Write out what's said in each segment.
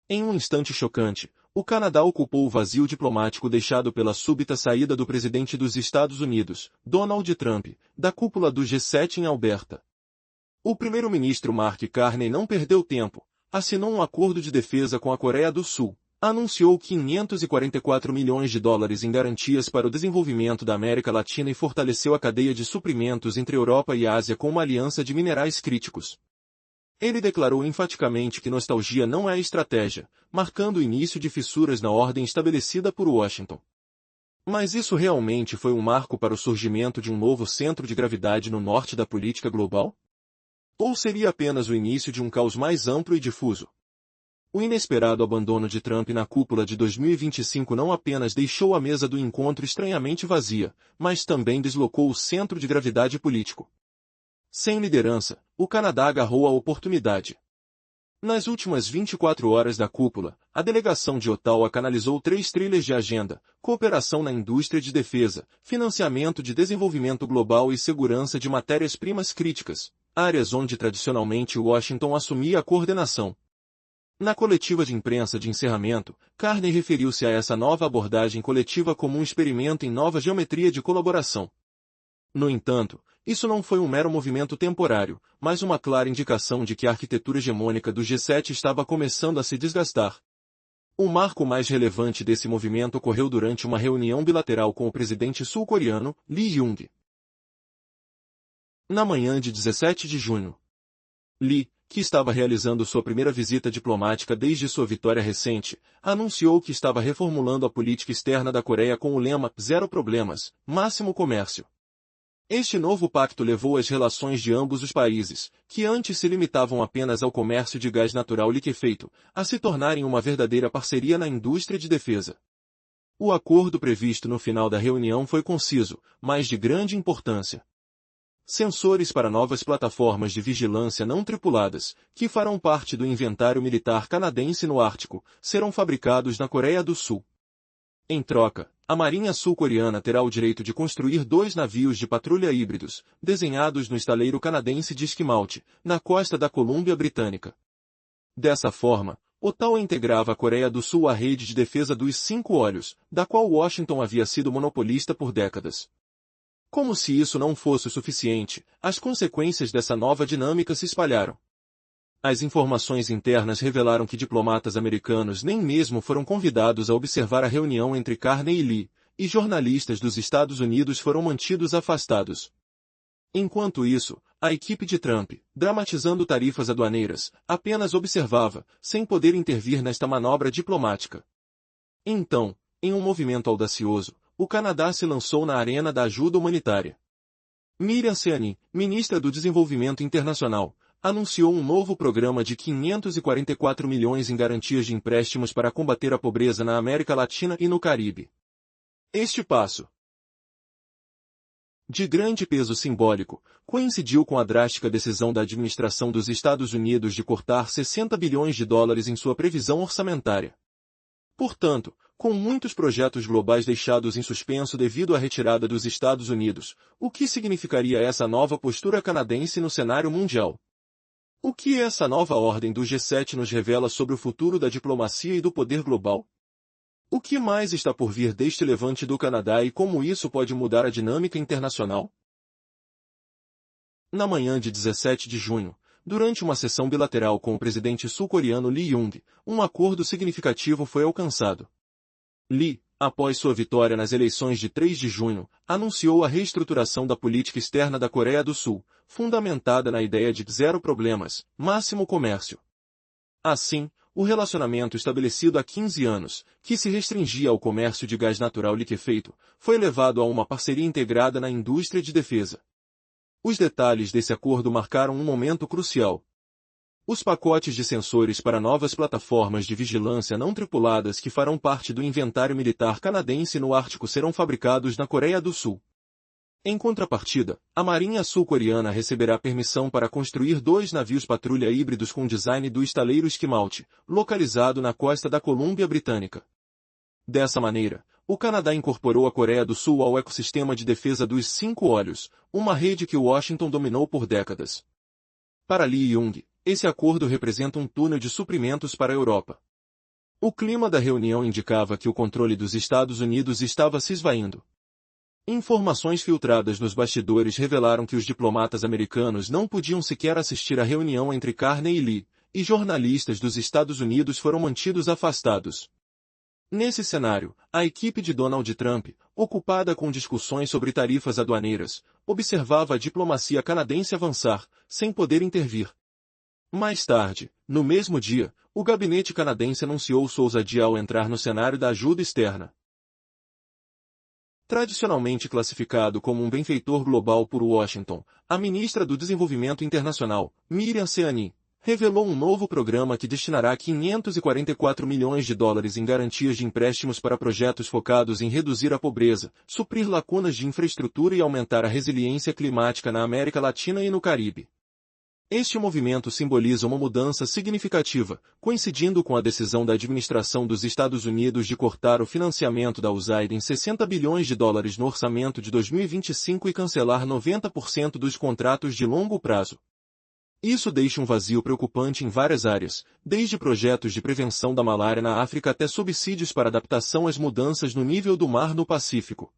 Em um instante chocante, o Canadá ocupou o vazio diplomático deixado pela súbita saída do presidente dos Estados Unidos, Donald Trump, da cúpula do G7 em Alberta. O primeiro-ministro Mark Carney não perdeu tempo, assinou um acordo de defesa com a Coreia do Sul, anunciou 544 milhões de dólares em garantias para o desenvolvimento da América Latina e fortaleceu a cadeia de suprimentos entre Europa e Ásia com uma aliança de minerais críticos. Ele declarou enfaticamente que nostalgia não é estratégia, marcando o início de fissuras na ordem estabelecida por Washington. Mas isso realmente foi um marco para o surgimento de um novo centro de gravidade no norte da política global? Ou seria apenas o início de um caos mais amplo e difuso? O inesperado abandono de Trump na cúpula de 2025 não apenas deixou a mesa do encontro estranhamente vazia, mas também deslocou o centro de gravidade político. Sem liderança, o Canadá agarrou a oportunidade. Nas últimas 24 horas da cúpula, a delegação de Ottawa canalizou 3 trilhas de agenda: cooperação na indústria de defesa, financiamento de desenvolvimento global e segurança de matérias-primas críticas, áreas onde tradicionalmente Washington assumia a coordenação. Na coletiva de imprensa de encerramento, Carney referiu-se a essa nova abordagem coletiva como um experimento em nova geometria de colaboração. No entanto, isso não foi um mero movimento temporário, mas uma clara indicação de que a arquitetura hegemônica do G7 estava começando a se desgastar. O marco mais relevante desse movimento ocorreu durante uma reunião bilateral com o presidente sul-coreano, Lee Jung. Na manhã de 17 de junho, Lee, que estava realizando sua primeira visita diplomática desde sua vitória recente, anunciou que estava reformulando a política externa da Coreia com o lema "Zero problemas, máximo comércio". Este novo pacto levou as relações de ambos os países, que antes se limitavam apenas ao comércio de gás natural liquefeito, a se tornarem uma verdadeira parceria na indústria de defesa. O acordo previsto no final da reunião foi conciso, mas de grande importância. Sensores para novas plataformas de vigilância não tripuladas, que farão parte do inventário militar canadense no Ártico, serão fabricados na Coreia do Sul. Em troca, a Marinha Sul-Coreana terá o direito de construir 2 navios de patrulha híbridos, desenhados no estaleiro canadense de Esquimalte, na costa da Colômbia Britânica. Dessa forma, Ottawa integrava a Coreia do Sul à rede de defesa dos 5 olhos, da qual Washington havia sido monopolista por décadas. Como se isso não fosse o suficiente, as consequências dessa nova dinâmica se espalharam. As informações internas revelaram que diplomatas americanos nem mesmo foram convidados a observar a reunião entre Carney e Lee, e jornalistas dos Estados Unidos foram mantidos afastados. Enquanto isso, a equipe de Trump, dramatizando tarifas aduaneiras, apenas observava, sem poder intervir nesta manobra diplomática. Então, em um movimento audacioso, o Canadá se lançou na arena da ajuda humanitária. Miriam Siani, ministra do Desenvolvimento Internacional, anunciou um novo programa de 544 milhões em garantias de empréstimos para combater a pobreza na América Latina e no Caribe. Este passo, de grande peso simbólico, coincidiu com a drástica decisão da administração dos Estados Unidos de cortar 60 bilhões de dólares em sua previsão orçamentária. Portanto, com muitos projetos globais deixados em suspenso devido à retirada dos Estados Unidos, o que significaria essa nova postura canadense no cenário mundial? O que essa nova ordem do G7 nos revela sobre o futuro da diplomacia e do poder global? O que mais está por vir deste levante do Canadá e como isso pode mudar a dinâmica internacional? Na manhã de 17 de junho, durante uma sessão bilateral com o presidente sul-coreano Lee Jung, um acordo significativo foi alcançado. Lee, após sua vitória nas eleições de 3 de junho, anunciou a reestruturação da política externa da Coreia do Sul, fundamentada na ideia de zero problemas, máximo comércio. Assim, o relacionamento estabelecido há 15 anos, que se restringia ao comércio de gás natural liquefeito, foi levado a uma parceria integrada na indústria de defesa. Os detalhes desse acordo marcaram um momento crucial. Os pacotes de sensores para novas plataformas de vigilância não tripuladas que farão parte do inventário militar canadense no Ártico serão fabricados na Coreia do Sul. Em contrapartida, a Marinha Sul-Coreana receberá permissão para construir 2 navios patrulha híbridos com design do estaleiro Esquimalte, localizado na costa da Colômbia Britânica. Dessa maneira, o Canadá incorporou a Coreia do Sul ao ecossistema de defesa dos 5 olhos, uma rede que Washington dominou por décadas. Para Lee Jung, esse acordo representa um túnel de suprimentos para a Europa. O clima da reunião indicava que o controle dos Estados Unidos estava se esvaindo. Informações filtradas nos bastidores revelaram que os diplomatas americanos não podiam sequer assistir à reunião entre Carney e Lee, e jornalistas dos Estados Unidos foram mantidos afastados. Nesse cenário, a equipe de Donald Trump, ocupada com discussões sobre tarifas aduaneiras, observava a diplomacia canadense avançar, sem poder intervir. Mais tarde, no mesmo dia, o gabinete canadense anunciou sua ousadia ao entrar no cenário da ajuda externa. Tradicionalmente classificado como um benfeitor global por Washington, a ministra do Desenvolvimento Internacional, Miriam Ciani, revelou um novo programa que destinará 544 milhões de dólares em garantias de empréstimos para projetos focados em reduzir a pobreza, suprir lacunas de infraestrutura e aumentar a resiliência climática na América Latina e no Caribe. Este movimento simboliza uma mudança significativa, coincidindo com a decisão da administração dos Estados Unidos de cortar o financiamento da USAID em 60 bilhões de dólares no orçamento de 2025 e cancelar 90% dos contratos de longo prazo. Isso deixa um vazio preocupante em várias áreas, desde projetos de prevenção da malária na África até subsídios para adaptação às mudanças no nível do mar no Pacífico.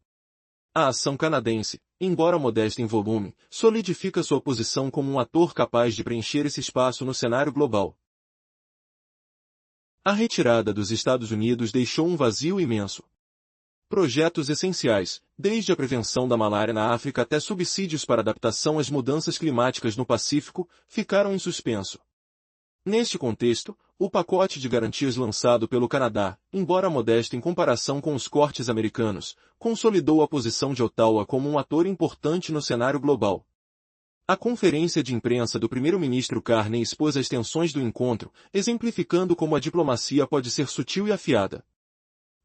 A ação canadense, embora modesta em volume, solidifica sua posição como um ator capaz de preencher esse espaço no cenário global. A retirada dos Estados Unidos deixou um vazio imenso. Projetos essenciais, desde a prevenção da malária na África até subsídios para adaptação às mudanças climáticas no Pacífico, ficaram em suspenso. Neste contexto, o pacote de garantias lançado pelo Canadá, embora modesto em comparação com os cortes americanos, consolidou a posição de Ottawa como um ator importante no cenário global. A conferência de imprensa do primeiro-ministro Carney expôs as tensões do encontro, exemplificando como a diplomacia pode ser sutil e afiada.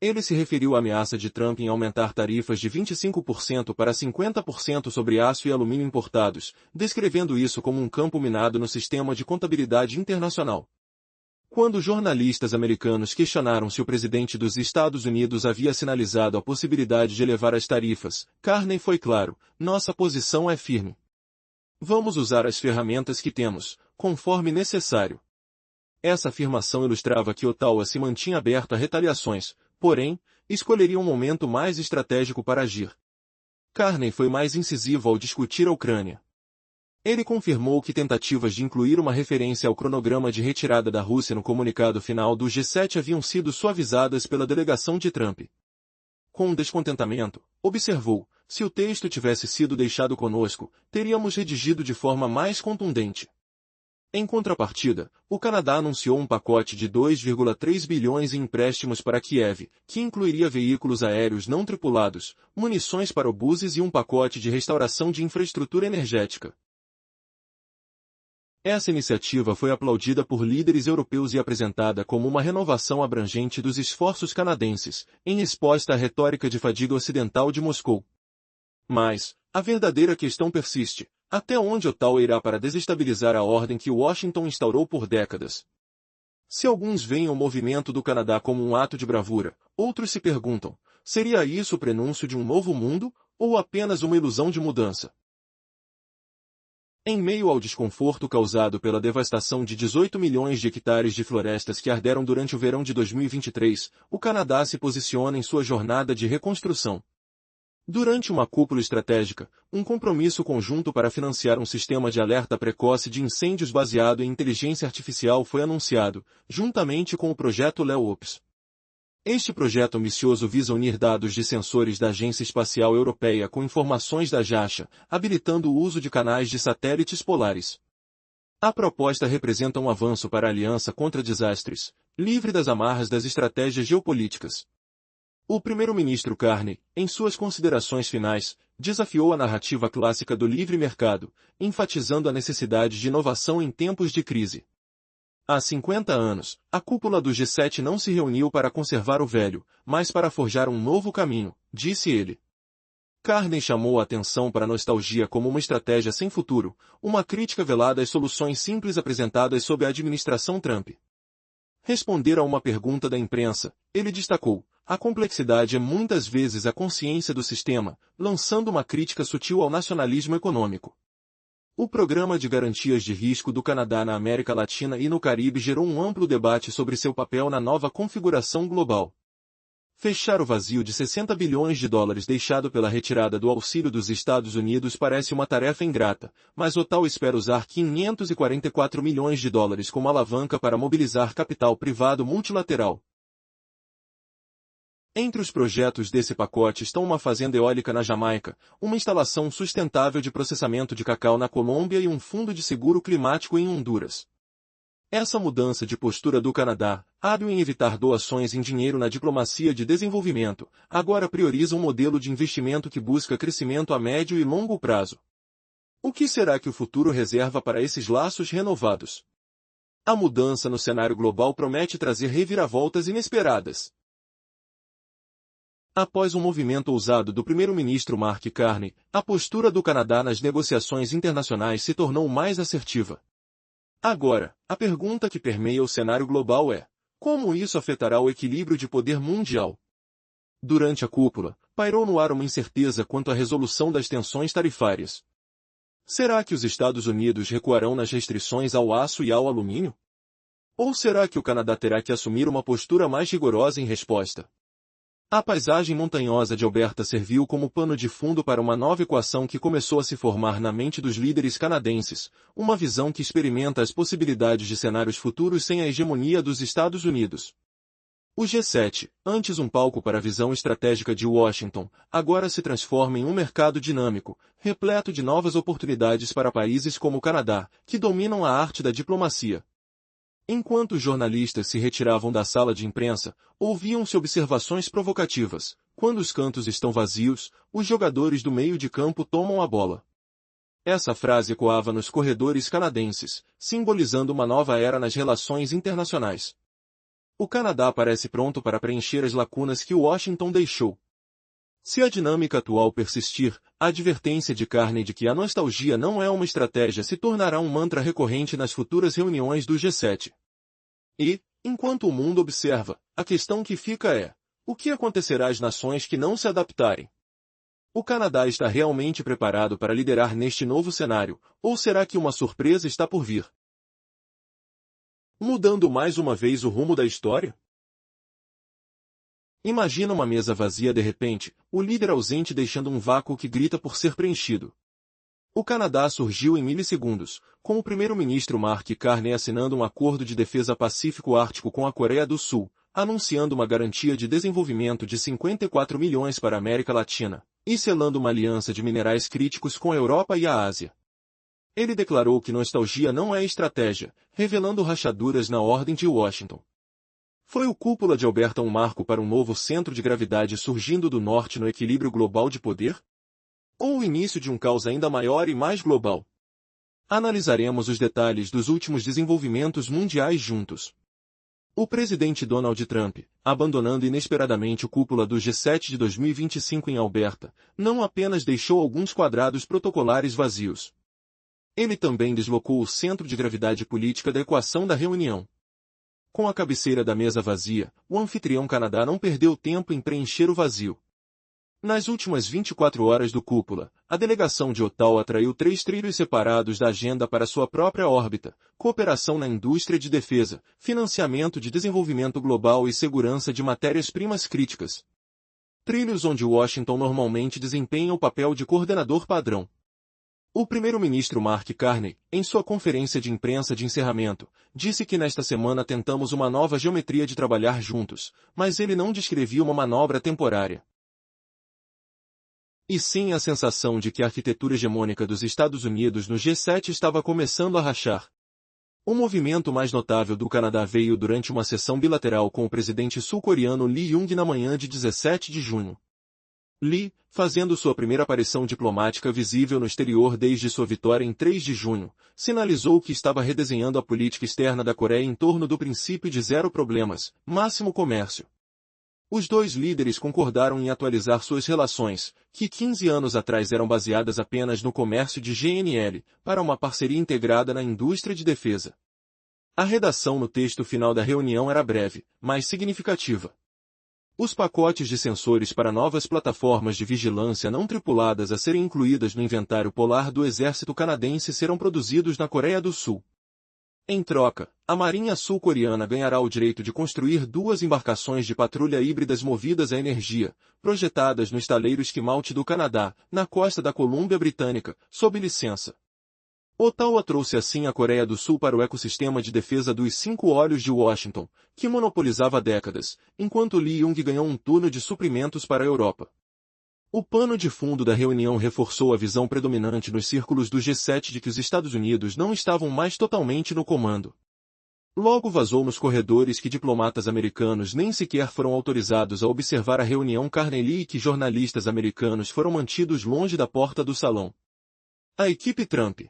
Ele se referiu à ameaça de Trump em aumentar tarifas de 25% para 50% sobre aço e alumínio importados, descrevendo isso como um campo minado no sistema de contabilidade internacional. Quando jornalistas americanos questionaram se o presidente dos Estados Unidos havia sinalizado a possibilidade de elevar as tarifas, Carney foi claro: nossa posição é firme. Vamos usar as ferramentas que temos, conforme necessário. Essa afirmação ilustrava que Ottawa se mantinha aberto a retaliações, porém, escolheria um momento mais estratégico para agir. Carney foi mais incisivo ao discutir a Ucrânia. Ele confirmou que tentativas de incluir uma referência ao cronograma de retirada da Rússia no comunicado final do G7 haviam sido suavizadas pela delegação de Trump. Com descontentamento, observou: se o texto tivesse sido deixado conosco, teríamos redigido de forma mais contundente. Em contrapartida, o Canadá anunciou um pacote de 2,3 bilhões em empréstimos para Kiev, que incluiria veículos aéreos não tripulados, munições para obuses e um pacote de restauração de infraestrutura energética. Essa iniciativa foi aplaudida por líderes europeus e apresentada como uma renovação abrangente dos esforços canadenses, em resposta à retórica de fadiga ocidental de Moscou. Mas, a verdadeira questão persiste: até onde Ottawa irá para desestabilizar a ordem que Washington instaurou por décadas? Se alguns veem o movimento do Canadá como um ato de bravura, outros se perguntam: seria isso o prenúncio de um novo mundo, ou apenas uma ilusão de mudança? Em meio ao desconforto causado pela devastação de 18 milhões de hectares de florestas que arderam durante o verão de 2023, o Canadá se posiciona em sua jornada de reconstrução. Durante uma cúpula estratégica, um compromisso conjunto para financiar um sistema de alerta precoce de incêndios baseado em inteligência artificial foi anunciado, juntamente com o projeto LEOPS. Este projeto ambicioso visa unir dados de sensores da Agência Espacial Europeia com informações da JAXA, habilitando o uso de canais de satélites polares. A proposta representa um avanço para a aliança contra desastres, livre das amarras das estratégias geopolíticas. O primeiro-ministro Carney, em suas considerações finais, desafiou a narrativa clássica do livre mercado, enfatizando a necessidade de inovação em tempos de crise. Há 50 anos, a cúpula do G7 não se reuniu para conservar o velho, mas para forjar um novo caminho, disse ele. Carney chamou a atenção para a nostalgia como uma estratégia sem futuro, uma crítica velada às soluções simples apresentadas sob a administração Trump. Responder a uma pergunta da imprensa, ele destacou: a complexidade é muitas vezes a consciência do sistema, lançando uma crítica sutil ao nacionalismo econômico. O Programa de Garantias de Risco do Canadá na América Latina e no Caribe gerou um amplo debate sobre seu papel na nova configuração global. Fechar o vazio de 60 bilhões de dólares deixado pela retirada do auxílio dos Estados Unidos parece uma tarefa ingrata, mas o tal espera usar 544 milhões de dólares como alavanca para mobilizar capital privado multilateral. Entre os projetos desse pacote estão uma fazenda eólica na Jamaica, uma instalação sustentável de processamento de cacau na Colômbia e um fundo de seguro climático em Honduras. Essa mudança de postura do Canadá, hábil em evitar doações em dinheiro na diplomacia de desenvolvimento, agora prioriza um modelo de investimento que busca crescimento a médio e longo prazo. O que será que o futuro reserva para esses laços renovados? A mudança no cenário global promete trazer reviravoltas inesperadas. Após um movimento ousado do primeiro-ministro Mark Carney, a postura do Canadá nas negociações internacionais se tornou mais assertiva. Agora, a pergunta que permeia o cenário global é: como isso afetará o equilíbrio de poder mundial? Durante a cúpula, pairou no ar uma incerteza quanto à resolução das tensões tarifárias. Será que os Estados Unidos recuarão nas restrições ao aço e ao alumínio? Ou será que o Canadá terá que assumir uma postura mais rigorosa em resposta? A paisagem montanhosa de Alberta serviu como pano de fundo para uma nova equação que começou a se formar na mente dos líderes canadenses, uma visão que experimenta as possibilidades de cenários futuros sem a hegemonia dos Estados Unidos. O G7, antes um palco para a visão estratégica de Washington, agora se transforma em um mercado dinâmico, repleto de novas oportunidades para países como o Canadá, que dominam a arte da diplomacia. Enquanto os jornalistas se retiravam da sala de imprensa, ouviam-se observações provocativas. Quando os cantos estão vazios, os jogadores do meio de campo tomam a bola. Essa frase ecoava nos corredores canadenses, simbolizando uma nova era nas relações internacionais. O Canadá parece pronto para preencher as lacunas que Washington deixou. Se a dinâmica atual persistir, a advertência de Carney de que a nostalgia não é uma estratégia se tornará um mantra recorrente nas futuras reuniões do G7. E, enquanto o mundo observa, a questão que fica é: o que acontecerá às nações que não se adaptarem? O Canadá está realmente preparado para liderar neste novo cenário, ou será que uma surpresa está por vir? Mudando mais uma vez o rumo da história? Imagina uma mesa vazia de repente, o líder ausente deixando um vácuo que grita por ser preenchido. O Canadá surgiu em milissegundos, com o primeiro-ministro Mark Carney assinando um acordo de defesa pacífico-ártico com a Coreia do Sul, anunciando uma garantia de desenvolvimento de 54 milhões para a América Latina, e selando uma aliança de minerais críticos com a Europa e a Ásia. Ele declarou que nostalgia não é estratégia, revelando rachaduras na ordem de Washington. Foi o Cúpula de Alberta um marco para um novo centro de gravidade surgindo do norte no equilíbrio global de poder? Ou o início de um caos ainda maior e mais global? Analisaremos os detalhes dos últimos desenvolvimentos mundiais juntos. O presidente Donald Trump, abandonando inesperadamente o Cúpula do G7 de 2025 em Alberta, não apenas deixou alguns quadrados protocolares vazios. Ele também deslocou o centro de gravidade política da equação da reunião. Com a cabeceira da mesa vazia, o anfitrião Canadá não perdeu tempo em preencher o vazio. Nas últimas 24 horas do Cúpula, a delegação de Ottawa atraiu 3 trilhos separados da agenda para sua própria órbita: cooperação na indústria de defesa, financiamento de desenvolvimento global e segurança de matérias-primas críticas. Trilhos onde Washington normalmente desempenha o papel de coordenador padrão. O primeiro-ministro Mark Carney, em sua conferência de imprensa de encerramento, disse que nesta semana tentamos uma nova geometria de trabalhar juntos, mas ele não descrevia uma manobra temporária. E sim a sensação de que a arquitetura hegemônica dos Estados Unidos no G7 estava começando a rachar. O movimento mais notável do Canadá veio durante uma sessão bilateral com o presidente sul-coreano Lee Jung na manhã de 17 de junho. Lee, fazendo sua primeira aparição diplomática visível no exterior desde sua vitória em 3 de junho, sinalizou que estava redesenhando a política externa da Coreia em torno do princípio de zero problemas, máximo comércio. Os dois líderes concordaram em atualizar suas relações, que 15 anos atrás eram baseadas apenas no comércio de GNL, para uma parceria integrada na indústria de defesa. A redação no texto final da reunião era breve, mas significativa. Os pacotes de sensores para novas plataformas de vigilância não tripuladas a serem incluídas no inventário polar do exército canadense serão produzidos na Coreia do Sul. Em troca, a Marinha Sul-Coreana ganhará o direito de construir 2 embarcações de patrulha híbridas movidas a energia, projetadas no estaleiro Esquimalt do Canadá, na costa da Colômbia Britânica, sob licença. Ottawa trouxe assim a Coreia do Sul para o ecossistema de defesa dos 5 olhos de Washington, que monopolizava há décadas, enquanto Lee Jung ganhou um turno de suprimentos para a Europa. O pano de fundo da reunião reforçou a visão predominante nos círculos do G7 de que os Estados Unidos não estavam mais totalmente no comando. Logo vazou nos corredores que diplomatas americanos nem sequer foram autorizados a observar a reunião Carney e que jornalistas americanos foram mantidos longe da porta do salão. A equipe Trump,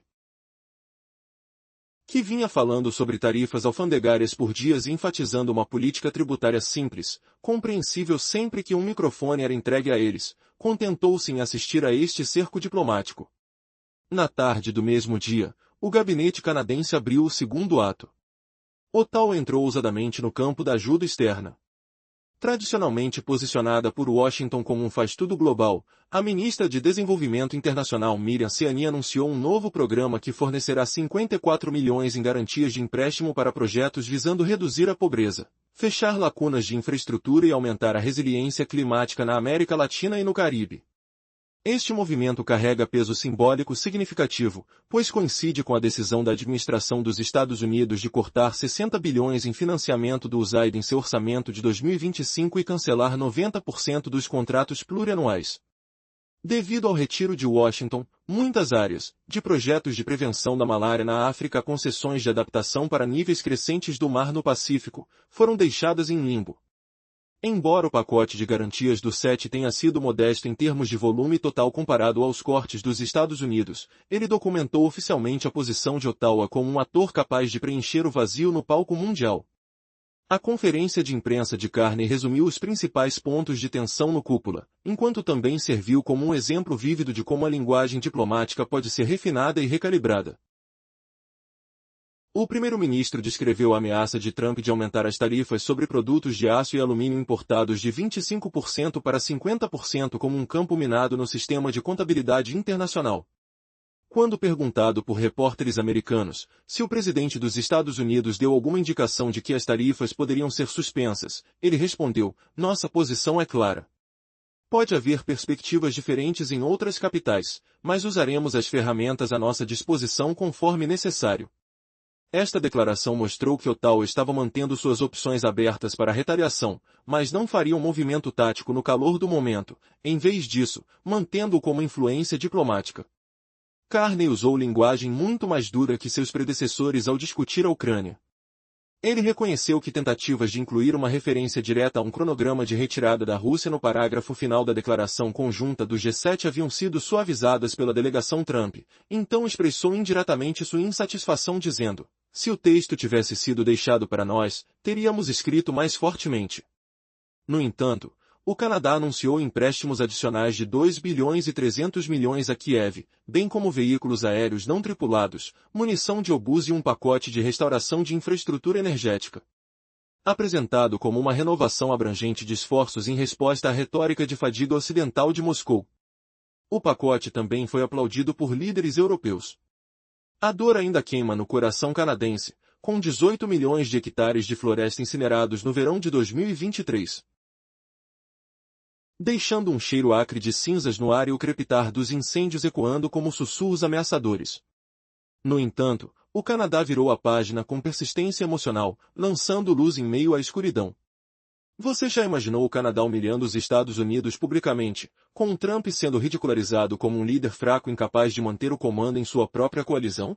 que vinha falando sobre tarifas alfandegárias por dias e enfatizando uma política tributária simples, compreensível sempre que um microfone era entregue a eles, contentou-se em assistir a este cerco diplomático. Na tarde do mesmo dia, o gabinete canadense abriu o segundo ato. Ottawa entrou ousadamente no campo da ajuda externa. Tradicionalmente posicionada por Washington como um faz-tudo global, a ministra de Desenvolvimento Internacional Miriam Ciani anunciou um novo programa que fornecerá 54 milhões em garantias de empréstimo para projetos visando reduzir a pobreza, fechar lacunas de infraestrutura e aumentar a resiliência climática na América Latina e no Caribe. Este movimento carrega peso simbólico significativo, pois coincide com a decisão da administração dos Estados Unidos de cortar 60 bilhões em financiamento do USAID em seu orçamento de 2025 e cancelar 90% dos contratos plurianuais. Devido ao retiro de Washington, muitas áreas, de projetos de prevenção da malária na África a concessões de adaptação para níveis crescentes do mar no Pacífico, foram deixadas em limbo. Embora o pacote de garantias do 7 tenha sido modesto em termos de volume total comparado aos cortes dos Estados Unidos, ele documentou oficialmente a posição de Ottawa como um ator capaz de preencher o vazio no palco mundial. A conferência de imprensa de Carney resumiu os principais pontos de tensão no cúpula, enquanto também serviu como um exemplo vívido de como a linguagem diplomática pode ser refinada e recalibrada. O primeiro-ministro descreveu a ameaça de Trump de aumentar as tarifas sobre produtos de aço e alumínio importados de 25% para 50% como um campo minado no sistema de contabilidade internacional. Quando perguntado por repórteres americanos se o presidente dos Estados Unidos deu alguma indicação de que as tarifas poderiam ser suspensas, ele respondeu: "Nossa posição é clara. Pode haver perspectivas diferentes em outras capitais, mas usaremos as ferramentas à nossa disposição conforme necessário." Esta declaração mostrou que Ottawa estava mantendo suas opções abertas para a retaliação, mas não faria um movimento tático no calor do momento, em vez disso, mantendo-o como influência diplomática. Carney usou linguagem muito mais dura que seus predecessores ao discutir a Ucrânia. Ele reconheceu que tentativas de incluir uma referência direta a um cronograma de retirada da Rússia no parágrafo final da declaração conjunta do G7 haviam sido suavizadas pela delegação Trump, então expressou indiretamente sua insatisfação dizendo: "Se o texto tivesse sido deixado para nós, teríamos escrito mais fortemente." No entanto, o Canadá anunciou empréstimos adicionais de 2 bilhões e 300 milhões a Kiev, bem como veículos aéreos não tripulados, munição de obus e um pacote de restauração de infraestrutura energética. Apresentado como uma renovação abrangente de esforços em resposta à retórica de fadiga ocidental de Moscou. O pacote também foi aplaudido por líderes europeus. A dor ainda queima no coração canadense, com 18 milhões de hectares de floresta incinerados no verão de 2023. Deixando um cheiro acre de cinzas no ar e o crepitar dos incêndios ecoando como sussurros ameaçadores. No entanto, o Canadá virou a página com persistência emocional, lançando luz em meio à escuridão. Você já imaginou o Canadá humilhando os Estados Unidos publicamente, com Trump sendo ridicularizado como um líder fraco incapaz de manter o comando em sua própria coalizão?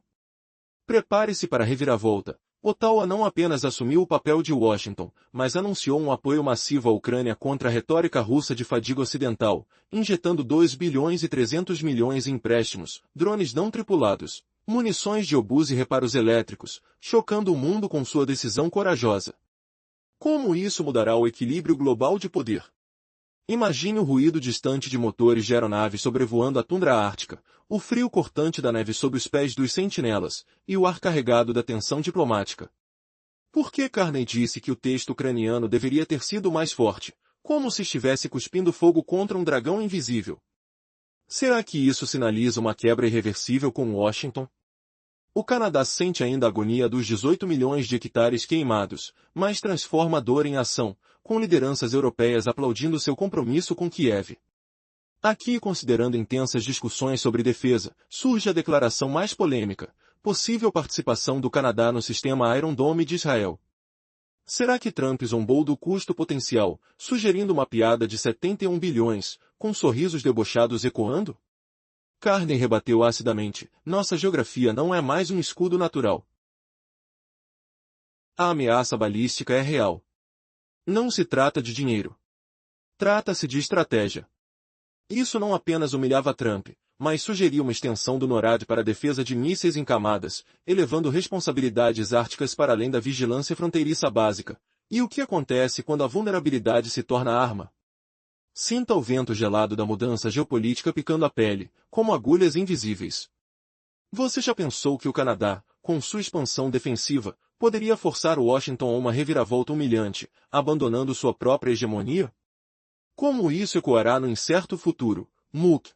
Prepare-se para a reviravolta. Ottawa não apenas assumiu o papel de Washington, mas anunciou um apoio massivo à Ucrânia contra a retórica russa de fadiga ocidental, injetando 2 bilhões e 300 milhões em empréstimos, drones não tripulados, munições de obus e reparos elétricos, chocando o mundo com sua decisão corajosa. Como isso mudará o equilíbrio global de poder? Imagine o ruído distante de motores de aeronaves sobrevoando a tundra ártica, o frio cortante da neve sob os pés dos sentinelas, e o ar carregado da tensão diplomática. Por que Carney disse que o texto ucraniano deveria ter sido mais forte, Como se estivesse cuspindo fogo contra um dragão invisível. Será que isso sinaliza uma quebra irreversível com Washington? O Canadá sente ainda a agonia dos 18 milhões de hectares queimados, mas transforma a dor em ação, com lideranças europeias aplaudindo seu compromisso com Kiev. Aqui, considerando intensas discussões sobre defesa, surge a declaração mais polêmica: possível participação do Canadá no sistema Iron Dome de Israel. Será que Trump zombou do custo potencial, sugerindo uma piada de 71 bilhões, com sorrisos debochados ecoando? Carney rebateu acidamente: nossa geografia não é mais um escudo natural. A ameaça balística é real. Não se trata de dinheiro. Trata-se de estratégia. Isso não apenas humilhava Trump, mas sugeria uma extensão do NORAD para a defesa de mísseis em camadas, elevando responsabilidades árticas para além da vigilância fronteiriça básica. E o que acontece quando a vulnerabilidade se torna arma? Sinta o vento gelado da mudança geopolítica picando a pele, como agulhas invisíveis. Você já pensou que o Canadá, com sua expansão defensiva, poderia forçar Washington a uma reviravolta humilhante, abandonando sua própria hegemonia? Como isso ecoará no incerto futuro? MUC